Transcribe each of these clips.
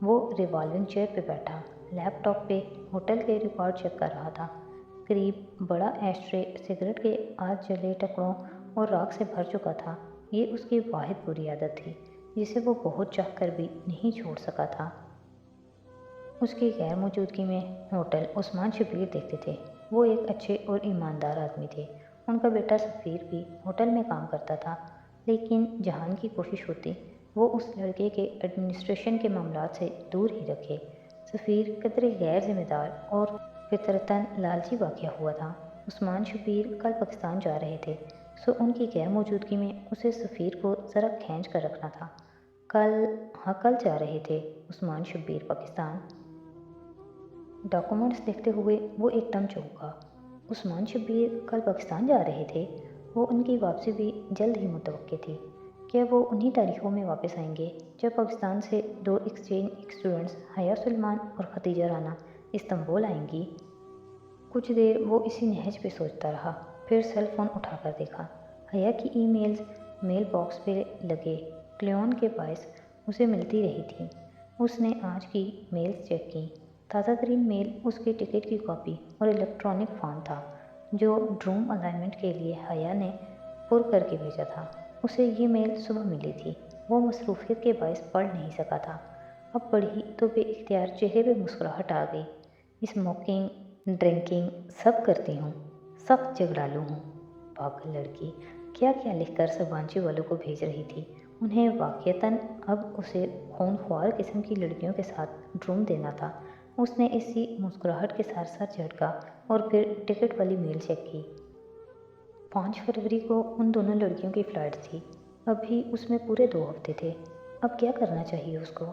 وہ revolving chair پہ بیٹھا لیپ ٹاپ پہ ہوٹل کے ریکارڈ چیک کر رہا تھا۔ قریب بڑا ایشٹرے سگریٹ کے آدھ جلے ٹکڑوں اور راکھ سے بھر چکا تھا۔ یہ اس کی واحد بری عادت تھی جسے وہ بہت چاہ کر بھی نہیں چھوڑ سکا تھا۔ اس کی غیر موجودگی میں ہوٹل عثمان شبیر دیکھتے تھے۔ وہ ایک اچھے اور ایماندار آدمی تھے۔ ان کا بیٹا سفیر بھی ہوٹل میں کام کرتا تھا، لیکن جہان کی کوشش ہوتی وہ اس لڑکے کے ایڈمنسٹریشن کے معاملات سے دور ہی رکھے۔ سفیر قدرے غیر ذمہ دار اور فطرتاً لالچی واقع ہوا تھا۔ عثمان شبیر کل پاکستان جا رہے تھے، سو ان کی غیر موجودگی میں اسے سفیر کو ذرا کھینچ کر رکھنا تھا۔ کل جا رہے تھے عثمان شبیر پاکستان۔ ڈاکومنٹس دیکھتے ہوئے وہ ایک دم چونکا۔ عثمان شبیر کل پاکستان جا رہے تھے؟ وہ ان کی واپسی بھی جلد ہی متوقع تھی۔ کیا وہ انہی تاریخوں میں واپس آئیں گے جب پاکستان سے 2 ایکسچینج اسٹوڈنٹس حیا سلیمان اور ختیجہ رانا استنبول آئیں گی؟ کچھ دیر وہ اسی نہج پہ سوچتا رہا، پھر سیل فون اٹھا کر دیکھا۔ حیا کی ای میلز میل باکس پہ لگے کلیون کے باعث اسے ملتی رہی تھیں۔ اس نے آج کی میلز چیک کی۔ تازہ ترین میل اس کی ٹکٹ کی کاپی اور الیکٹرانک فارم تھا جو روم الائنمنٹ کے لیے حیا نے پر کر کے بھیجا تھا۔ اسے یہ میل صبح ملی تھی۔ وہ مصروفیت کے باعث پڑھ نہیں سکا تھا۔ اب پڑھی تو بے اختیار چہرے پہ مسکراہٹ آ گئی۔ اسموکنگ، ڈرنکنگ سب کرتی ہوں، سخت جھگڑالو ہوں۔ پاگل لڑکی کیا کیا لکھ کر سبانچی والوں کو بھیج رہی تھی۔ انہیں واقعتاً اب اسے خونخوار قسم کی لڑکیوں کے ساتھ روم دینا تھا۔ اس نے اسی مسکراہٹ کے ساتھ سر جھٹکا اور پھر ٹکٹ والی میل چیک کی۔ 5 فروری کو ان دونوں لڑکیوں کی فلائٹ تھی۔ ابھی اس میں پورے 2 ہفتے تھے۔ اب کیا کرنا چاہیے اس کو؟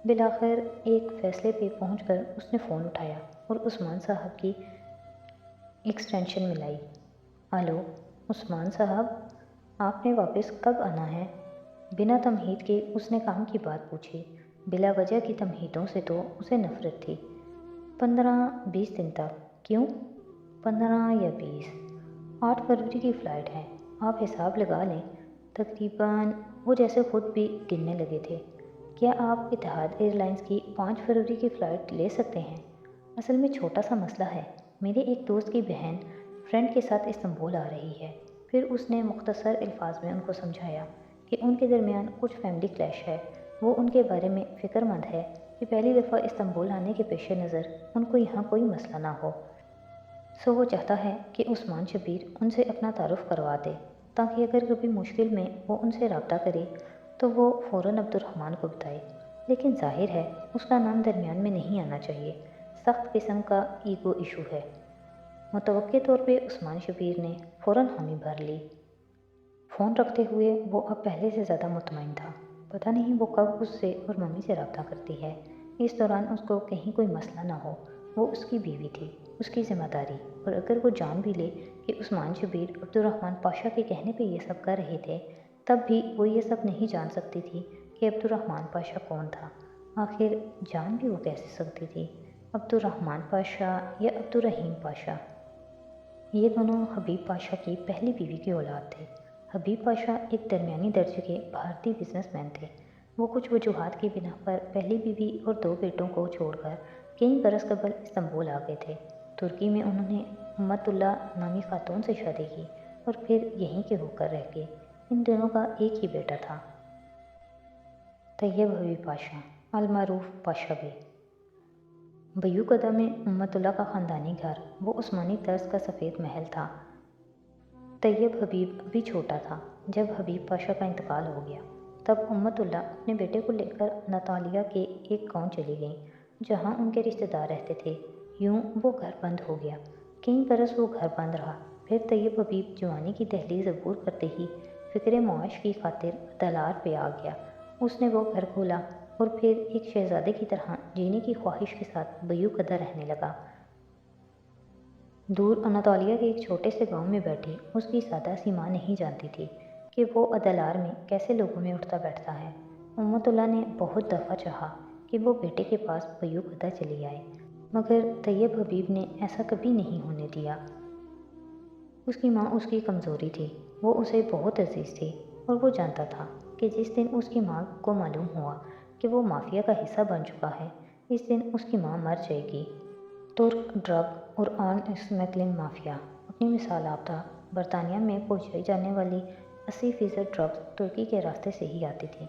بالآخر ایک فیصلے پہ پہنچ کر اس نے فون اٹھایا اور عثمان صاحب کی ایکسٹینشن ملائی۔ الو عثمان صاحب، آپ نے واپس کب آنا ہے؟ بنا تمہید کے اس نے کام کی بات پوچھی۔ بلا وجہ کی تمہیدوں سے تو اسے نفرت تھی۔ 15-20 دن تک۔ کیوں؟ 15 یا 20؟ 8 فروری کی فلائٹ ہے، آپ حساب لگا لیں۔ تقریباً وہ جیسے خود بھی گننے لگے تھے۔ کیا آپ اتحاد ایئر لائنز کی 5 فروری کی فلائٹ لے سکتے ہیں؟ اصل میں چھوٹا سا مسئلہ ہے، میرے ایک دوست کی بہن فرینڈ کے ساتھ استنبول آ رہی ہے۔ پھر اس نے مختصر الفاظ میں ان کو سمجھایا کہ ان کے درمیان کچھ فیملی کلیش ہے۔ وہ ان کے بارے میں فکر مند ہے کہ پہلی دفعہ استنبول آنے کے پیش نظر ان کو یہاں کوئی مسئلہ نہ ہو۔ سو وہ چاہتا ہے کہ عثمان شبیر ان سے اپنا تعارف کروا دے تاکہ اگر کبھی مشکل میں وہ ان سے رابطہ کرے تو وہ فوراً عبد الرحمن کو بتائے۔ لیکن ظاہر ہے اس کا نام درمیان میں نہیں آنا چاہیے، سخت قسم کا ایگو ایشو ہے۔ متوقع طور پہ عثمان شبیر نے فوراً حامی بھر لی۔ فون رکھتے ہوئے وہ اب پہلے سے زیادہ مطمئن تھا۔ پتہ نہیں وہ کب اس سے اور ممی سے رابطہ کرتی ہے۔ اس دوران اس کو کہیں کوئی مسئلہ نہ ہو۔ وہ اس کی بیوی تھی، اس کی ذمہ داری، اور اگر وہ جان بھی لے کہ عثمان شبیر عبد الرحمن پاشا کے کہنے پہ یہ سب کر رہے تھے، تب بھی وہ یہ سب نہیں جان سکتی تھی کہ عبد الرحمن پاشا کون تھا۔ آخر جان بھی وہ کیسے سکتی تھی؟ عبد الرحمن پاشا یا عبد الرحیم پاشا؟ یہ دونوں حبیب پاشا کی پہلی بیوی کی اولاد تھے۔ حبیب پاشا ایک درمیانی درجے کے بھارتی بزنس مین تھے۔ وہ کچھ وجوہات کی بنا پر پہلی بیوی اور 2 بیٹوں کو چھوڑ کر کئی برس قبل استنبول آ گئے تھے۔ ترکی میں انہوں نے امت اللہ نامی خاتون سے شادی کی اور پھر یہیں کے ہو کر رہ گئے۔ ان دونوں کا ایک ہی بیٹا تھا، طیب حبیب پاشا المعروف پاشا بے۔ بیوقدہ میں امت اللہ کا خاندانی گھر وہ عثمانی طرز کا سفید محل تھا۔ طیب حبیب ابھی چھوٹا تھا جب حبیب پاشا کا انتقال ہو گیا۔ تب امت اللہ اپنے بیٹے کو لے کر اناطالیہ کے ایک گاؤں چلی گئیں جہاں ان کے رشتہ دار رہتے تھے۔ یوں وہ گھر بند ہو گیا۔ کئی برس وہ گھر بند رہا۔ پھر طیب حبیب جوانی کی دہلیز عبور کرتے ہی فکر معاش کی خاطر دلار پہ آ گیا۔ اس نے وہ گھر کھولا اور پھر ایک شہزادے کی طرح جینے کی خواہش کے ساتھ بیوقدہ رہنے لگا۔ دور اناطالیہ کے ایک چھوٹے سے گاؤں میں بیٹھی اس کی سادہ سی ماں نہیں جانتی تھی کہ وہ ادلار میں کیسے لوگوں میں اٹھتا بیٹھتا ہے۔ امت اللہ نے بہت دفعہ چاہا کہ وہ بیٹے کے پاس بیوقدہ چلی آئے، مگر طیب حبیب نے ایسا کبھی نہیں ہونے دیا۔ اس کی ماں اس کی کمزوری تھی، وہ اسے بہت عزیز تھی، اور وہ جانتا تھا کہ جس دن اس کی ماں کو معلوم ہوا کہ وہ مافیا کا حصہ بن چکا ہے۔ اس دن اس کی ماں مر جائے گی۔ ترک ڈرگ اور آن اسمگلنگ مافیا اپنی مثال آپ تھا۔ برطانیہ میں پہنچائی جانے والی 80% ڈرگز ترکی کے راستے سے ہی آتی تھی۔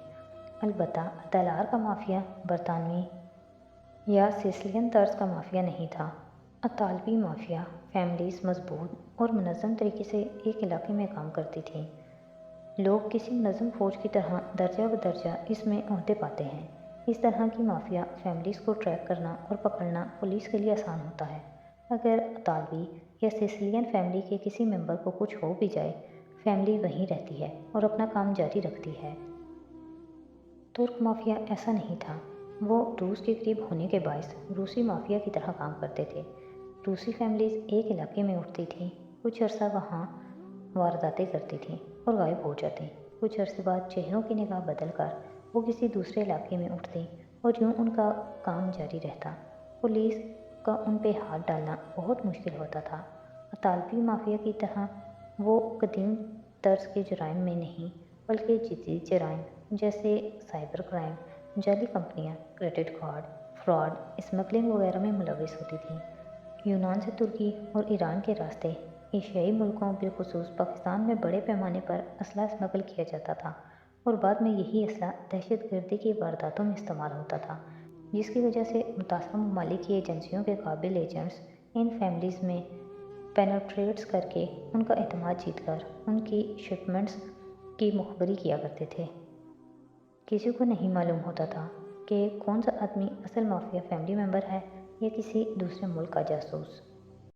البتہ ادالار کا مافیا برطانوی یا سیسلین طرز کا مافیا نہیں تھا۔ اطالوی مافیا فیملیز مضبوط اور منظم طریقے سے ایک علاقے میں کام کرتی تھیں۔ لوگ کسی منظم فوج کی طرح درجہ بدرجہ اس میں عہدے پاتے ہیں۔ اس طرح کی مافیا فیملیز کو ٹریک کرنا اور پکڑنا پولیس کے لیے آسان ہوتا ہے۔ اگر اطالوی یا سیسلین فیملی کے کسی ممبر کو کچھ ہو بھی جائے، فیملی وہیں رہتی ہے اور اپنا کام جاری رکھتی ہے۔ ترک مافیا ایسا نہیں تھا۔ وہ روس کے قریب ہونے کے باعث روسی مافیا کی طرح کام کرتے تھے۔ روسی فیملیز ایک علاقے میں اٹھتی تھیں، کچھ عرصہ وہاں وارداتیں کرتی تھیں اور غائب ہو جاتیں۔ کچھ عرصے بعد چہروں کی نگاہ بدل کر وہ کسی دوسرے علاقے میں اٹھتیں اور یوں ان کا کام جاری رہتا۔ پولیس کا ان پہ ہاتھ ڈالنا بہت مشکل ہوتا تھا۔ اطالوی مافیا کی طرح وہ قدیم طرز کے جرائم میں نہیں بلکہ جدید جرائم جیسے سائبر کرائم، جعلی کمپنیاں، کریڈٹ کارڈ فراڈ، اسمگلنگ وغیرہ میں ملوث ہوتی تھیں۔ یونان سے ترکی اور ایران کے راستے ایشیائی ملکوں بالخصوص پاکستان میں بڑے پیمانے پر اسلحہ اسمگل کیا جاتا تھا اور بعد میں یہی اسلحہ دہشت گردی کی وارداتوں میں استعمال ہوتا تھا، جس کی وجہ سے متاثرہ ممالک کی ایجنسیوں کے قابل ایجنٹس ان فیملیز میں پینیٹریٹس کر کے ان کا اعتماد جیت کر ان کی شپمنٹس کی مخبری کیا کرتے تھے۔ کسی کو نہیں معلوم ہوتا تھا کہ کون سا آدمی اصل مافیا فیملی ممبر ہے یا کسی دوسرے ملک کا جاسوس۔